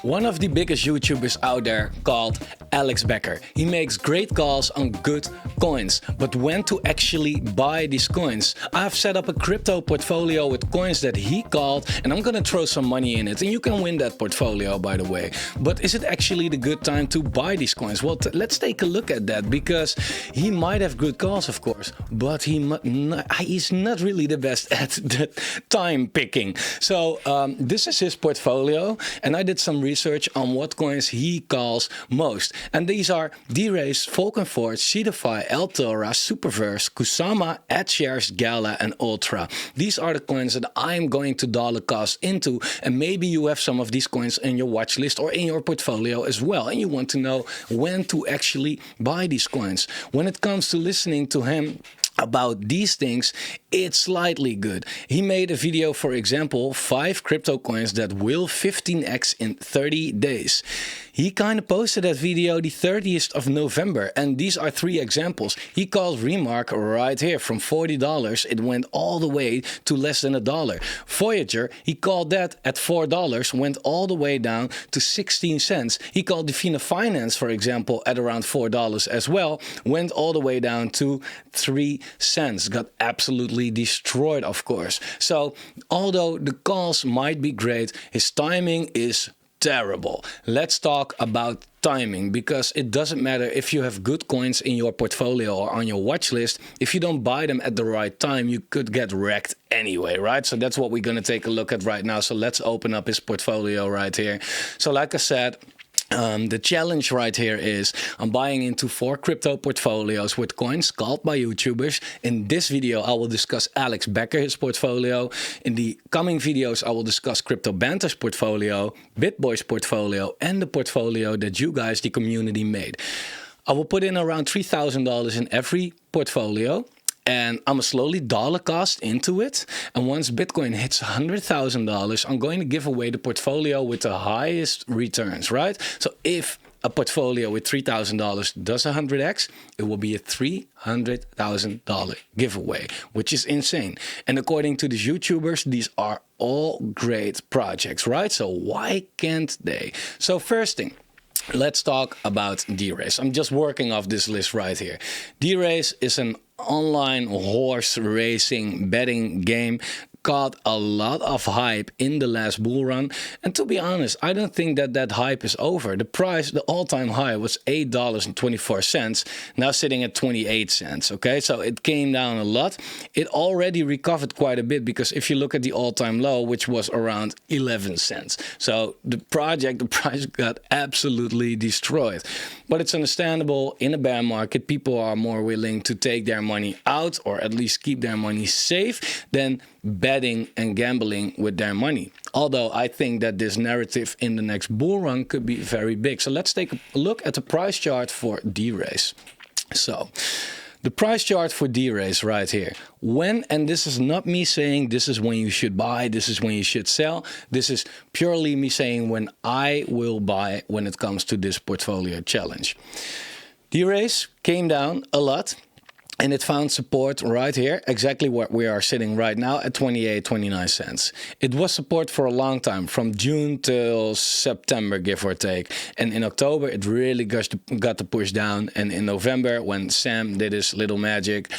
One of the biggest YouTubers out there called Alex Becker. He makes great calls on good coins, but when to actually buy these coins? I've set up a crypto portfolio with coins that he called, and I'm gonna throw some money in it, and you can win that portfolio, by the way. But is it actually the good time to buy these coins? Well, let's take a look at that, because he might have good calls, of course, but he's not really the best at the time picking. So this is his portfolio, and I did some research on what coins he calls most. And these are Derace, Forge, Seedify, Altura, Superverse, Kusama, AdShares, Gala, and Ultra. These are the coins that I'm going to dollar cost into, and maybe you have some of these coins in your watch list or in your portfolio as well, and you want to know when to actually buy these coins. When it comes to listening to him about these things, it's slightly good. He made a video, for example, 5 crypto coins that will 15x in 30 days. He kind of posted that video the 30th of November, and these are 3 examples. He called Remark right here from $40. It went all the way to less than $1. Voyager, he called that at $4, went all the way down to 16 cents. He called Defina Finance, for example, at around $4 as well, went all the way down to 3 cents. Got absolutely destroyed, of course. So although the calls might be great, his timing is terrible. Let's talk about timing, because it doesn't matter if you have good coins in your portfolio or on your watch list. If you don't buy them at the right time, you could get wrecked anyway, right? So that's what we're going to take a look at right now. So let's open up his portfolio right here. So like I said, the challenge right here is I'm buying into 4 crypto portfolios with coins called by YouTubers. In this video, I will discuss Alex Becker, his portfolio. In the coming videos, I will discuss Crypto Banter's portfolio, BitBoy's portfolio, and the portfolio that you guys, the community, made. I will put in around $3,000 in every portfolio, and I'm slowly dollar cost into it. And once Bitcoin hits $100,000, I'm going to give away the portfolio with the highest returns, right? So if a portfolio with $3,000 does 100x, it will be a $300,000 giveaway, which is insane. And according to these YouTubers, these are all great projects, right? So why can't they? So first thing, let's talk about Derace. I'm just working off this list right here. Derace is an online horse racing betting game. Caught a lot of hype in the last bull run, and to be honest, I don't think that hype is over. The price, the all-time high, was $8.24, now sitting at 28 cents. Okay, so it came down a lot. It already recovered quite a bit, because if you look at the all-time low, which was around 11 cents, so the price got absolutely destroyed. But it's understandable. In a bear market, people are more willing to take their money out, or at least keep their money safe, than betting and gambling with their money. Although I think that this narrative in the next bull run could be very big. So let's take a look at the price chart for Derace. So the price chart for Derace right here. When, and this is not me saying this is when you should buy, this is when you should sell. This is purely me saying when I will buy when it comes to this portfolio challenge. Derace came down a lot, and it found support right here, exactly where we are sitting right now at 28.29 cents. It was support for a long time, from June till September, give or take. And in October, it really got the push down. And in November, when Sam did his little magic,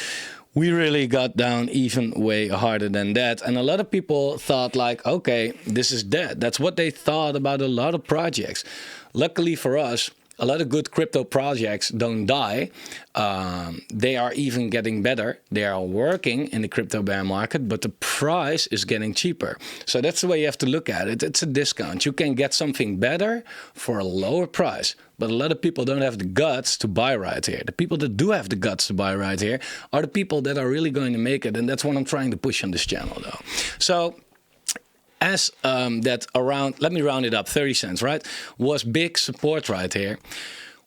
we really got down even way harder than that. And a lot of people thought like, okay, this is dead. That's what they thought about a lot of projects. Luckily for us, a lot of good crypto projects don't die. They are even getting better. They are working in the crypto bear market, but the price is getting cheaper. So that's the way you have to look at it. It's a discount. You can get something better for a lower price. But a lot of people don't have the guts to buy right here. The people that do have the guts to buy right here are the people that are really going to make it. And that's what I'm trying to push on this channel, though. So as that around, let me round it up, 30 cents, right, was big support right here.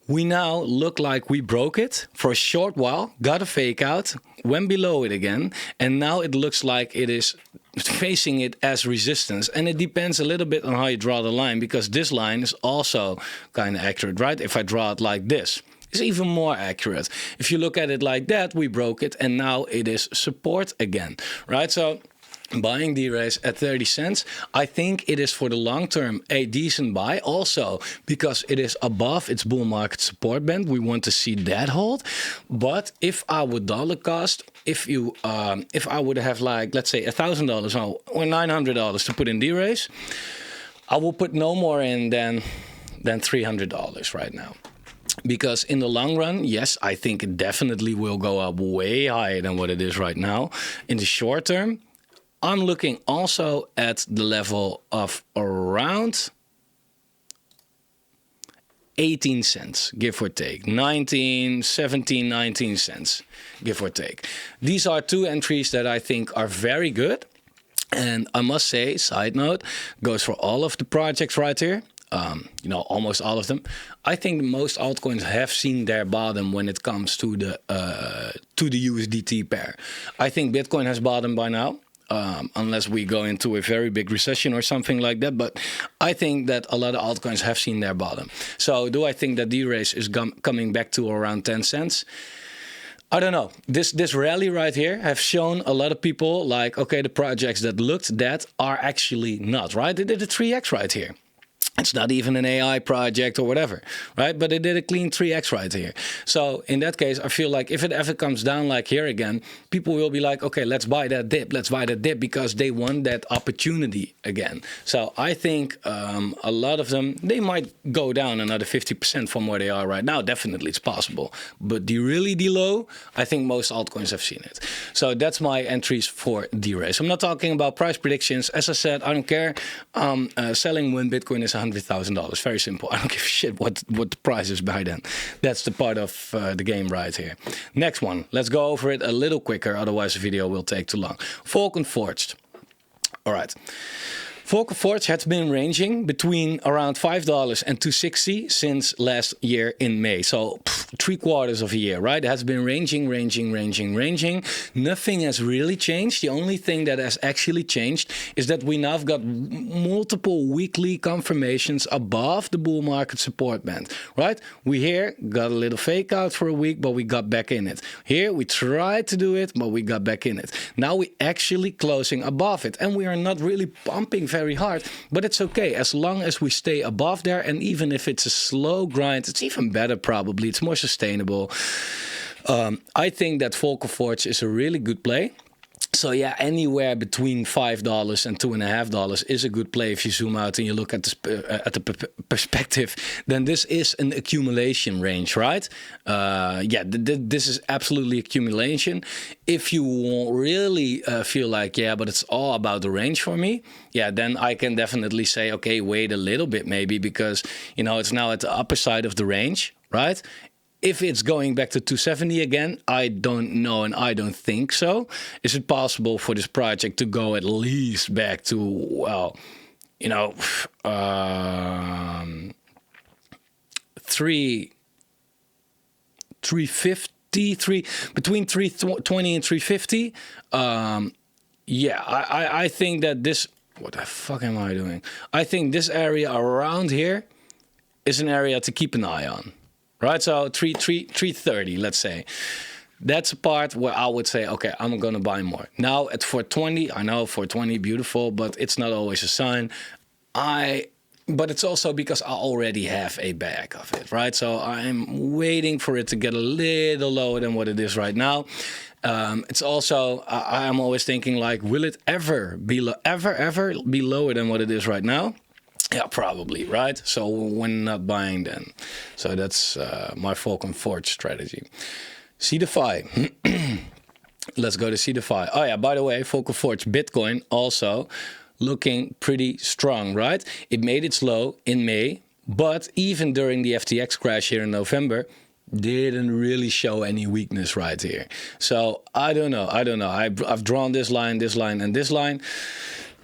We now look like we broke it for a short while, got a fake out, went below it again, and now it looks like it is facing it as resistance. And it depends a little bit on how you draw the line, because this line is also kind of accurate, right? If I draw it like this, it's even more accurate. If you look at it like that, we broke it, and now it is support again, right? So buying Derace at 30 cents. I think it is for the long term a decent buy, also because it is above its bull market support band. We want to see that hold. But if I would dollar cost, if I would have, like, let's say $1,000 or $900 to put in Derace, I will put no more in than $300 right now. Because in the long run, yes, I think it definitely will go up way higher than what it is right now. In the short term, I'm looking also at the level of around 18 cents, give or take. 17, 19 cents, give or take. These are two entries that I think are very good. And I must say, side note, goes for all of the projects right here. You know, almost all of them. I think most altcoins have seen their bottom when it comes to the USDT pair. I think Bitcoin has bottomed by now. Unless we go into a very big recession or something like that. But I think that a lot of altcoins have seen their bottom. So do I think that Derace is coming back to around 10 cents? I don't know. This rally right here have shown a lot of people, like, okay, the projects that looked that are actually not, right? They did a 3x right here. It's not even an AI project or whatever, right? But it did a clean 3x right here. So in that case, I feel like if it ever comes down like here again, people will be like, okay, let's buy that dip. Let's buy that dip because they want that opportunity again. So I think a lot of them, they might go down another 50% from where they are right now. Definitely, it's possible. But the low, I think most altcoins have seen it. So that's my entries for Derace. I'm not talking about price predictions. As I said, I don't care. Selling when Bitcoin is $100,000. Very simple. I don't give a shit what the price is by then. That's the part of the game right here. Next one. Let's go over it a little quicker. Otherwise, the video will take too long. Falcon Forged. All right. Falcon Forge has been ranging between around $5 and $2.60 since last year in May. So 3/4 of a year, right? It has been ranging. Nothing has really changed. The only thing that has actually changed is that we now have got multiple weekly confirmations above the bull market support band, right? We here got a little fake out for a week, but we got back in it. Here we tried to do it, but we got back in it. Now we actually closing above it, and we are not really pumping very hard, but it's okay as long as we stay above there. And even if it's a slow grind, it's even better. Probably it's more sustainable. I think that Falcon Forge is a really good play. So yeah, anywhere between $5 and $2.50 is a good play if you zoom out and you look at the perspective. Then this is an accumulation range, right? Yeah, this is absolutely accumulation. If you really feel like, yeah, but it's all about the range for me, yeah, then I can definitely say, okay, wait a little bit maybe, because you know it's now at the upper side of the range, right? If it's going back to 270 again, I don't know, and I don't think so. Is it possible for this project to go at least back to, well, you know, 350, between 320 and 350? Yeah, I think that this, what the fuck am I doing? I think this area around here is an area to keep an eye on. Right, so 330, let's say. That's a part where I would say, okay, I'm going to buy more. Now at 420, I know 420, beautiful, but it's not always a sign. But it's also because I already have a bag of it, right? So I'm waiting for it to get a little lower than what it is right now. It's also, I'm always thinking like, will it ever be lower than what it is right now? Yeah, probably, right? So when not buying then. So that's my Falcon Forge strategy. Seedify. Let's go to Seedify. Oh yeah, by the way, Falcon Forge Bitcoin also looking pretty strong, right? It made its low in May, but even during the FTX crash here in November, didn't really show any weakness right here. So I don't know. I've drawn this line, and this line.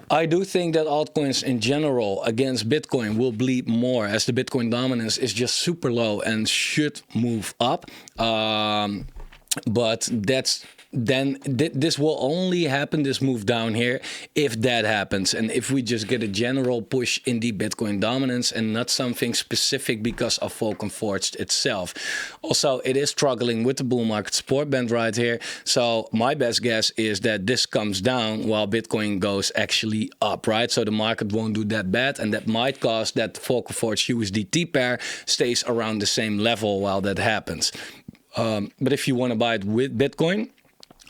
I do think that altcoins in general against Bitcoin will bleed more, as the Bitcoin dominance is just super low and should move up. But that's then this will only happen, this move down here, if that happens. And if we just get a general push in the Bitcoin dominance and not something specific because of Vulcan Forged itself. Also, it is struggling with the bull market support band right here. So my best guess is that this comes down while Bitcoin goes actually up, right? So the market won't do that bad, and that might cause that Vulcan Forged USDT pair stays around the same level while that happens. But if you want to buy it with Bitcoin,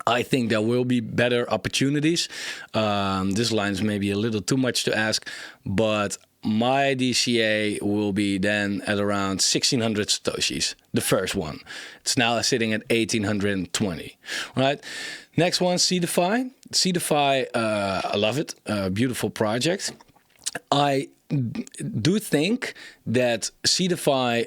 I think there will be better opportunities. This line is maybe a little too much to ask, but my DCA will be then at around 1,600 Satoshis, the first one. It's now sitting at 1,820, right? Next one, Seedify. Seedify, I love it. Beautiful project. I do think that Seedify,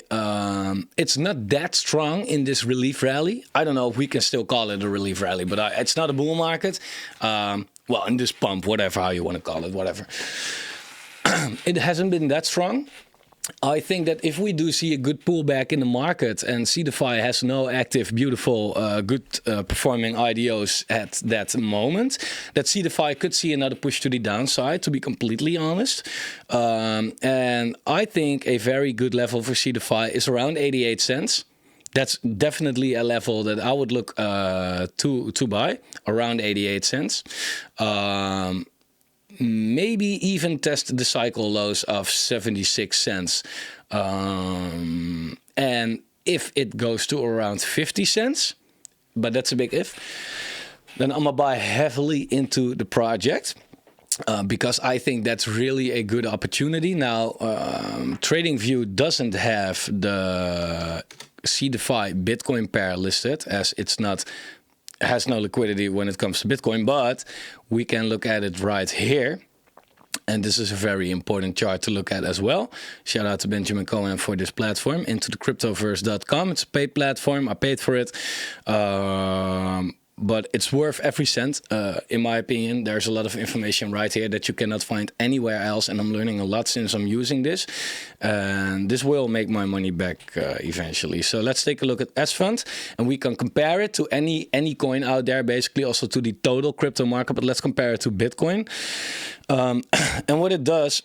it's not that strong in this relief rally. I don't know if we can still call it a relief rally, but it's not a bull market. Well, in this pump, whatever, how you want to call it, whatever. It hasn't been that strong. I think that if we do see a good pullback in the market and Seedify has no active, beautiful, good performing IDOs at that moment, that Seedify could see another push to the downside, to be completely honest. And I think a very good level for Seedify is around 88 cents. That's definitely a level that I would look to buy, around 88 cents. Maybe even test the cycle lows of 76 cents. And if it goes to around 50 cents, but that's a big if, then I'm going to buy heavily into the project. Because I think that's really a good opportunity. Now, TradingView doesn't have the Seedify Bitcoin pair listed, as it's not has no liquidity when it comes to Bitcoin, but we can look at it right here. And this is a very important chart to look at as well. Shout out to Benjamin Cohen for this platform, into the cryptoverse.com. It's a paid platform. I paid for it. But it's worth every cent, in my opinion. There's a lot of information right here that you cannot find anywhere else. And I'm learning a lot since I'm using this. And this will make my money back eventually. So let's take a look at S-Fund. And we can compare it to any coin out there, basically also to the total crypto market. But let's compare it to Bitcoin. And what it does,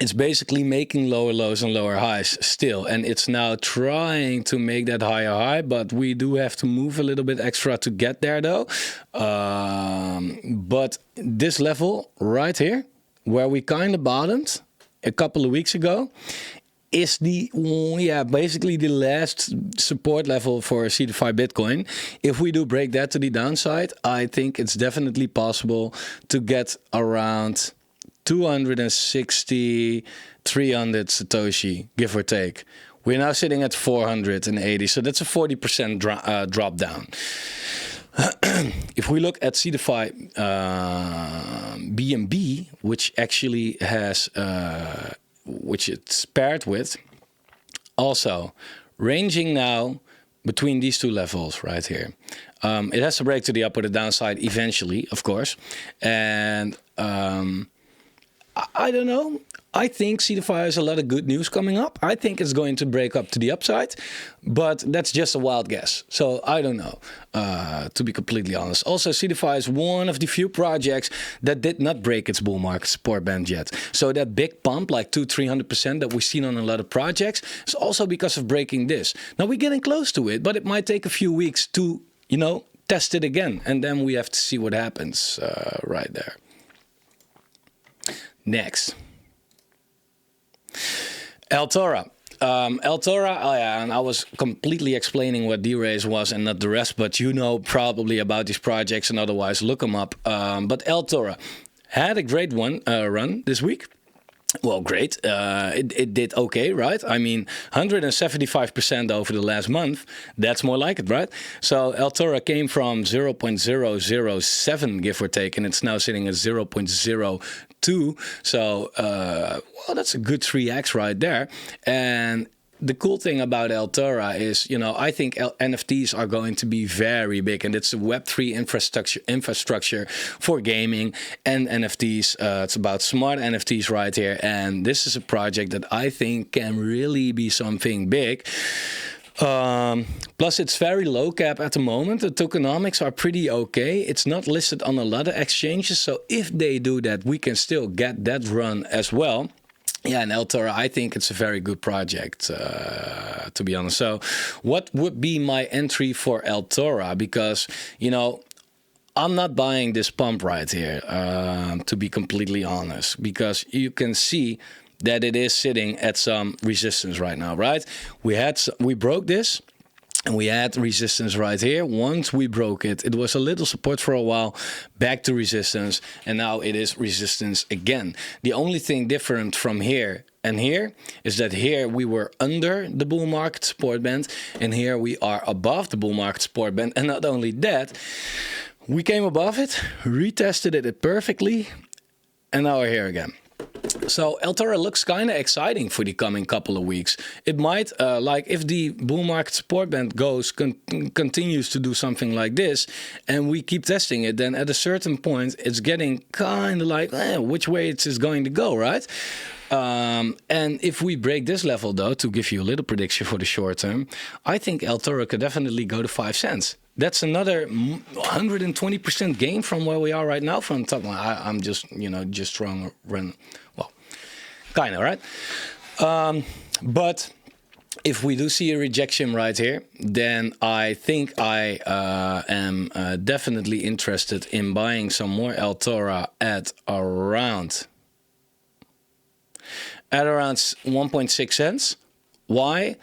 it's basically making lower lows and lower highs still. And it's now trying to make that higher high, but we do have to move a little bit extra to get there though. But this level right here, where we kind of bottomed a couple of weeks ago, is basically the last support level for Seedify Bitcoin. If we do break that to the downside, I think it's definitely possible to get around 260, 300 Satoshi, give or take. We're now sitting at 480, so that's a 40% drop down. If we look at Seedify BNB, which actually has, which it's paired with, also ranging now between these two levels right here. It has to break to the up or the downside eventually, of course. And I don't know. I think Seedify has a lot of good news coming up. I think it's going to break up to the upside, but that's just a wild guess. So I don't know, to be completely honest. Also, Seedify is one of the few projects that did not break its bull market support band yet. So that big pump, like 200-300% that we've seen on a lot of projects, is also because of breaking this. Now we're getting close to it, but it might take a few weeks to, test it again. And then we have to see what happens right there. Next, Altura. Altura, oh yeah, and I was completely explaining what Derace was and not the rest, but you know probably about these projects and otherwise look them up. But Altura had a great run this week. Well, great. It did okay, right? I mean, 175% over the last month. That's more like it, right? So Altura came from 0.007, give or take, and it's now sitting at 0.02. So, well, that's a good 3x right there. And the cool thing about Altura is, I think NFTs are going to be very big, and it's a Web3 infrastructure for gaming and NFTs. It's about smart NFTs right here, and this is a project that I think can really be something big. Plus, it's very low cap at the moment. The tokenomics are pretty okay. It's not listed on a lot of exchanges, so if they do that, we can still get that run as well. Yeah, and Altura, I think it's a very good project, to be honest. So what would be my entry for Altura? Because, you know, I'm not buying this pump right here, to be completely honest, because you can see that it is sitting at some resistance right now, right? We broke this. And we had resistance right here. Once we broke it, it was a little support for a while, back to resistance, and now it is resistance again. The only thing different from here and here is that here we were under the bull market support band, and here we are above the bull market support band. And not only that, we came above it, retested it perfectly, and now we're here again. So Altura looks kind of exciting for the coming couple of weeks. It might, like if the bull market support band continues to do something like this, and we keep testing it, then at a certain point, it's getting kind of like, which way it's going to go, right? And if we break this level, though, to give you a little prediction for the short term, I think Altura could definitely go to 5 cents. That's another 120% gain from where we are right now. From top, I'm just, you know, just throwing run. Well, kind of, right? But if we do see a rejection right here, then I think I am definitely interested in buying some more Altura at around 1.6 cents. Why?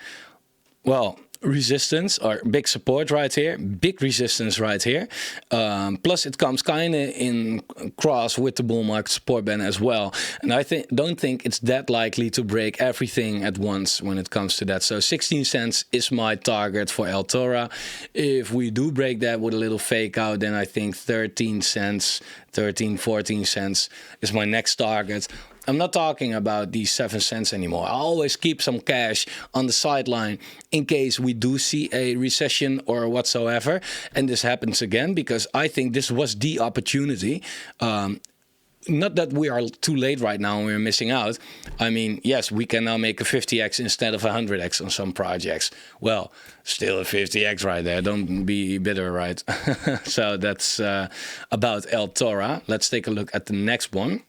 Well, resistance or big support right here, big resistance right here. Plus it comes kind of in cross with the bull market support band as well. And I don't think it's that likely to break everything at once when it comes to that. So 16 cents is my target for Altura. If we do break that with a little fake out, then I think 13 cents, 13, 14 cents is my next target. I'm not talking about these 7 cents anymore. I always keep some cash on the sideline in case we do see a recession or whatsoever. And this happens again, because I think this was the opportunity. Not that we are too late right now and we're missing out. I mean, yes, we can now make a 50x instead of a 100x on some projects. Well, still a 50x right there. Don't be bitter, right? So that's about Altura. Let's take a look at the next one.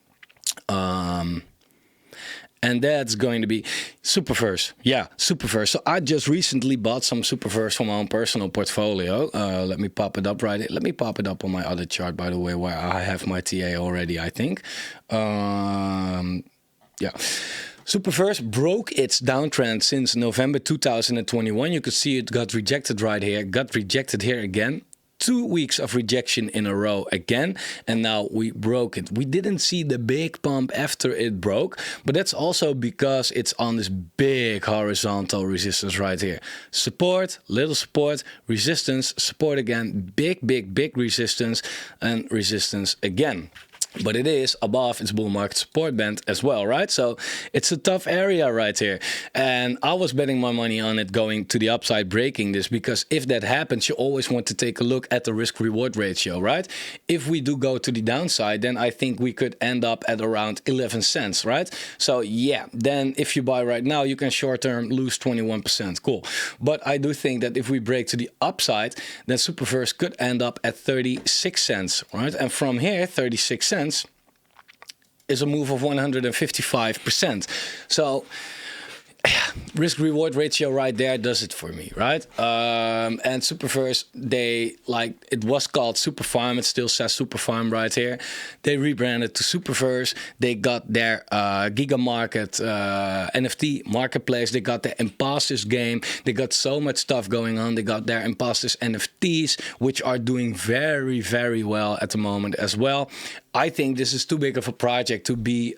And that's going to be Superverse. Yeah, Superverse. So I just recently bought some Superverse from my own personal portfolio. Let me pop it up Let me pop it up on my other chart, by the way, where I have my TA already, I think. Yeah. Superverse broke its downtrend since November 2021. You could see it got rejected right here, got rejected here again. 2 weeks of rejection in a row again, and now we broke it. We didn't see the big pump after it broke, but that's also because it's on this big horizontal resistance right here. Support, little support, resistance, support again, big resistance, and resistance again. But it is above its bull market support band as well, right? So it's a tough area right here. And I was betting my money on it going to the upside, breaking this, because if that happens, you always want to take a look at the risk-reward ratio, right? If we do go to the downside, then I think we could end up at around 11 cents, right? So yeah, then if you buy right now, you can short-term lose 21%. Cool. But I do think that if we break to the upside, then Superverse could end up at 36 cents, right? And from here, 36 cents is a move of 155%. So risk reward ratio right there does it for me, right? And Superverse, it was called Superfarm. It still says Superfarm right here. They rebranded to Superverse. They got their Giga Market NFT marketplace. They got their Imposters game. They got so much stuff going on. They got their Imposters NFTs, which are doing very, very well at the moment as well. I think this is too big of a project to be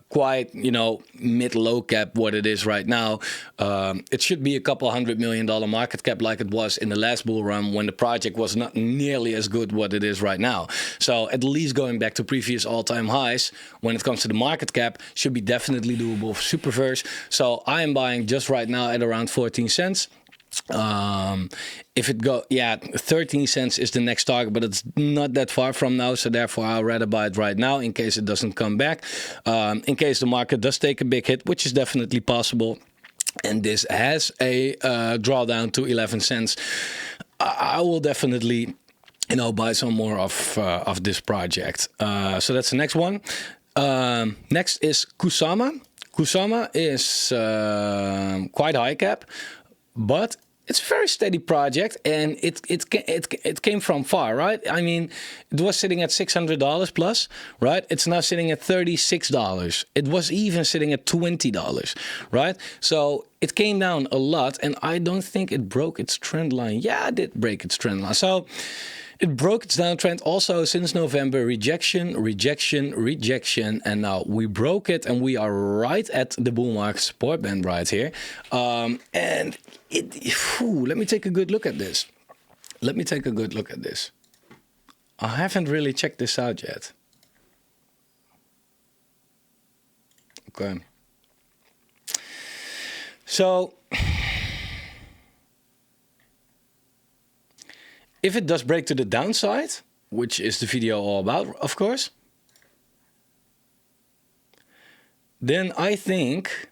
quite, mid-low cap what it is right now. It should be a couple $100 million market cap like it was in the last bull run when the project was not nearly as good what it is right now. So at least going back to previous all-time highs when it comes to the market cap should be definitely doable for Superverse. So I am buying just right now at around 14 cents. If it 13 cents is the next target, but it's not that far from now, so therefore I'll rather buy it right now in case it doesn't come back. In case the market does take a big hit, which is definitely possible, and this has a drawdown to 11 cents, I will definitely, you know, buy some more of this project. So that's the next one. Next is Kusama. Kusama is quite high cap, but it's a very steady project, and it came from far, right? I mean, it was sitting at $600 plus, right? It's now sitting at $36. It was even sitting at $20, right? So it came down a lot, and I don't think it broke its trend line. Yeah, it did break its trend line. So it broke its downtrend also since November. Rejection, rejection, rejection. And now we broke it, and we are right at the bull market support band right here. And let me take a good look at this. Let me take a good look at this. I haven't really checked this out yet. Okay. So if it does break to the downside, which is the video all about, of course, then I think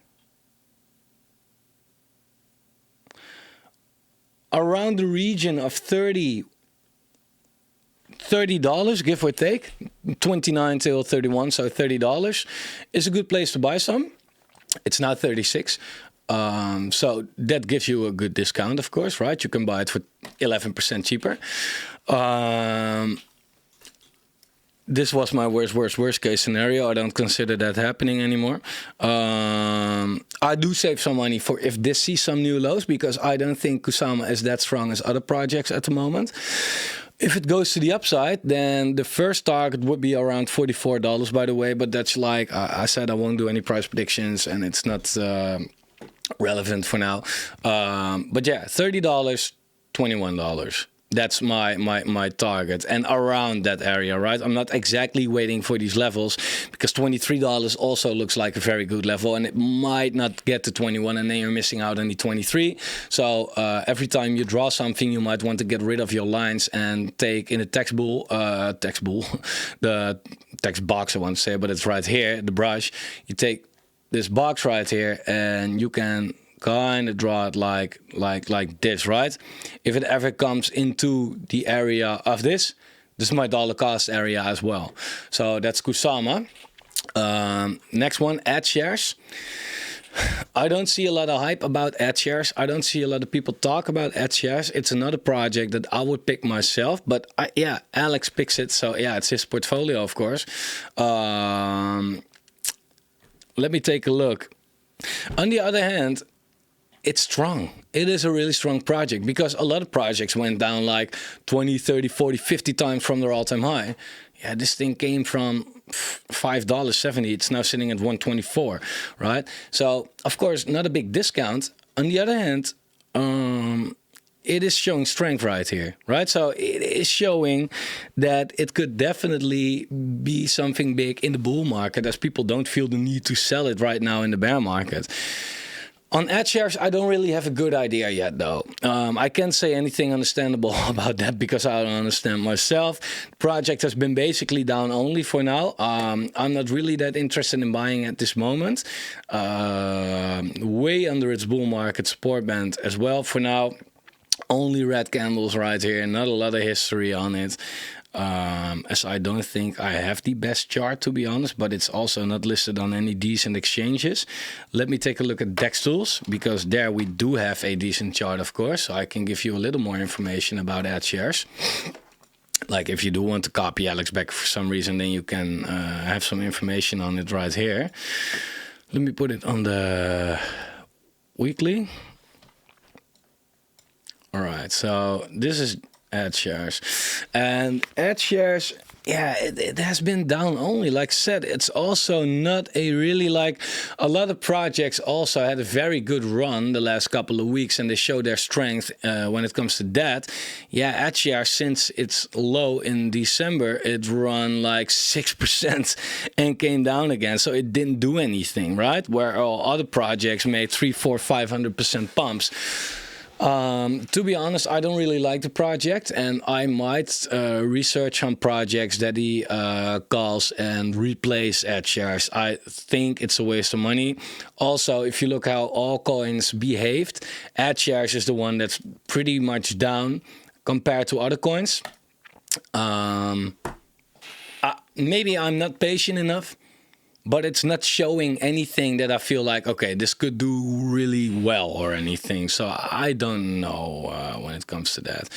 around the region of $30, give or take, 29 till 31, so $30 is a good place to buy some. It's now 36. So that gives you a good discount, of course, right? You can buy it for 11% cheaper. This was my worst case scenario. I don't consider that happening anymore. I do save some money for if this sees some new lows, because I don't think Kusama is that strong as other projects at the moment. If it goes to the upside, then the first target would be around $44, by the way. But that's like I said, I won't do any price predictions, and it's not relevant for now. But yeah, $30, $21. That's my target, and around that area, right? I'm not exactly waiting for these levels, because $23 also looks like a very good level, and it might not get to 21, and then you're missing out on the 23. So every time you draw something, you might want to get rid of your lines and take in the the text box, I want to say, but it's right here, the brush. You take this box right here, and you can kind of draw it like this, right? If it ever comes into the area of this is my dollar cost area as well. So that's Kusama. Next one, ad shares. I don't see a lot of hype about ad shares. I don't see a lot of people talk about ad shares. It's another project that I would pick myself, but yeah, Alex picks it, so yeah, it's his portfolio, of course. Let me take a look. On the other hand, it's strong. It is a really strong project, because a lot of projects went down like 20, 30, 40, 50 times from their all-time high. Yeah, this thing came from $5.70. It's now sitting at $1.24, right? So, of course, not a big discount. On the other hand, it is showing strength right here, right? So it is showing that it could definitely be something big in the bull market, as people don't feel the need to sell it right now in the bear market. On ad shares, I don't really have a good idea yet, though. I can't say anything understandable about that, because I don't understand myself. The project has been basically down only for now. I'm not really that interested in buying at this moment. Way under its bull market support band as well for now. Only red candles right here, not a lot of history on it. As I don't think I have the best chart, to be honest, but it's also not listed on any decent exchanges. Let me take a look at DEX tools, because there we do have a decent chart, of course, so I can give you a little more information about ad shares. Like if you do want to copy Alex Becker for some reason, then you can have some information on it right here. Let me put it on the weekly. All right, so this is ad shares, and ad shares, yeah, it has been down only. Like I said, it's also not a really, like, a lot of projects also had a very good run the last couple of weeks, and they show their strength when it comes to that. Yeah, ad shares, since its low in December, it run like 6% and came down again, so it didn't do anything, right? Where all other projects made 300, 400, 500% pumps. To be honest, I don't really like the project, and I might research some projects that he calls and replace ad shares. I think it's a waste of money. Also, if you look how altcoins behaved, ad shares is the one that's pretty much down compared to other coins. Maybe I'm not patient enough, but it's not showing anything that I feel like, okay, this could do really well or anything. So I don't know when it comes to that.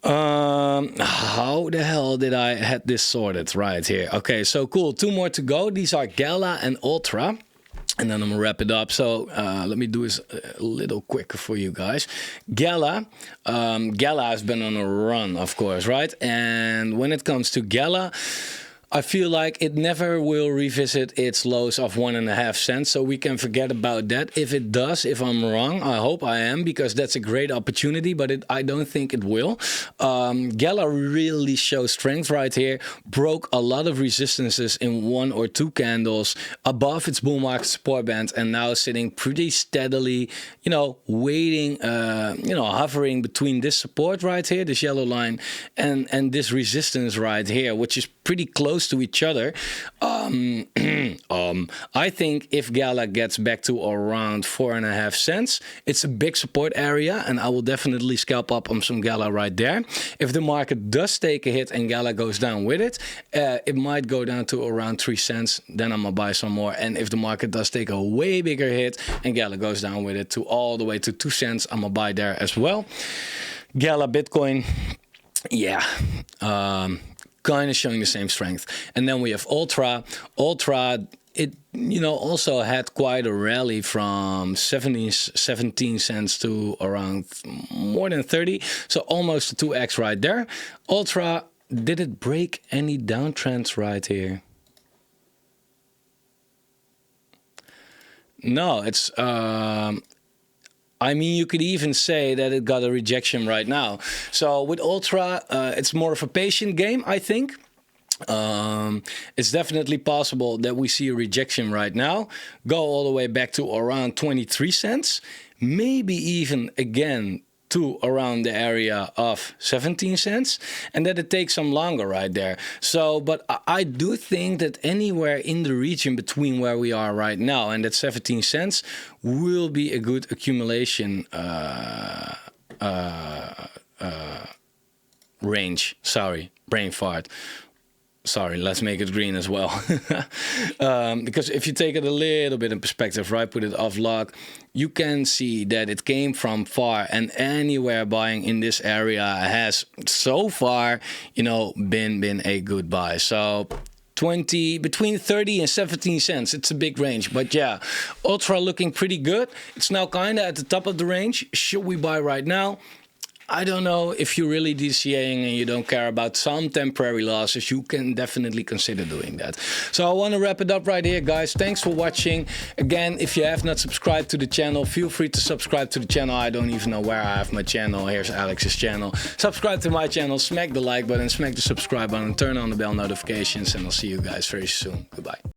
How the hell did I had this sorted right here? Okay, so cool. 2 more to go. These are Gala and Ultra. And then I'm gonna wrap it up. So let me do this a little quicker for you guys. Gala has been on a run, of course, right? And when it comes to Gala, I feel like it never will revisit its lows of 1.5 cents, so we can forget about that. If it does, if I'm wrong, I hope I am, because that's a great opportunity, but I don't think it will. Gala really shows strength right here, broke a lot of resistances in 1 or 2 candles above its bull market support band, and now sitting pretty steadily, you know, waiting, you know, hovering between this support right here, this yellow line, and this resistance right here, which is pretty close to each other. I think if Gala gets back to around 4.5 cents, it's a big support area, and I will definitely scalp up on some Gala right there. If the market does take a hit and Gala goes down with it, it might go down to around 3 cents. Then I'm gonna buy some more. And if the market does take a way bigger hit and Gala goes down with it to all the way to 2 cents, I'm gonna buy there as well. Gala Bitcoin, yeah. Kind of showing the same strength. And then we have Ultra. Ultra, it, you know, also had quite a rally from 17 cents to around more than 30. So almost a 2x right there. Ultra, did it break any downtrends right here? No, it's... I mean, you could even say that it got a rejection right now. So with Ultra, it's more of a patient game, I think. It's definitely possible that we see a rejection right now, go all the way back to around 23 cents, maybe even again to around the area of 17 cents, and that it takes some longer right there. So, but I do think that anywhere in the region between where we are right now and that 17 cents will be a good accumulation range. Sorry, brain fart. Sorry, let's make it green as well. Because if you take it a little bit in perspective, right, put it off log, you can see that it came from far, and anywhere buying in this area has so far, you know, been a good buy. So between 30 and 17 cents, it's a big range. But yeah, Ultra looking pretty good. It's now kind of at the top of the range. Should we buy right now? I don't know. If you're really DCAing and you don't care about some temporary losses, you can definitely consider doing that. So I want to wrap it up right here, guys. Thanks for watching. Again, if you have not subscribed to the channel, feel free to subscribe to the channel. I don't even know where I have my channel. Here's Alex's channel. Subscribe to my channel, smack the like button, smack the subscribe button, turn on the bell notifications, and I'll see you guys very soon. Goodbye.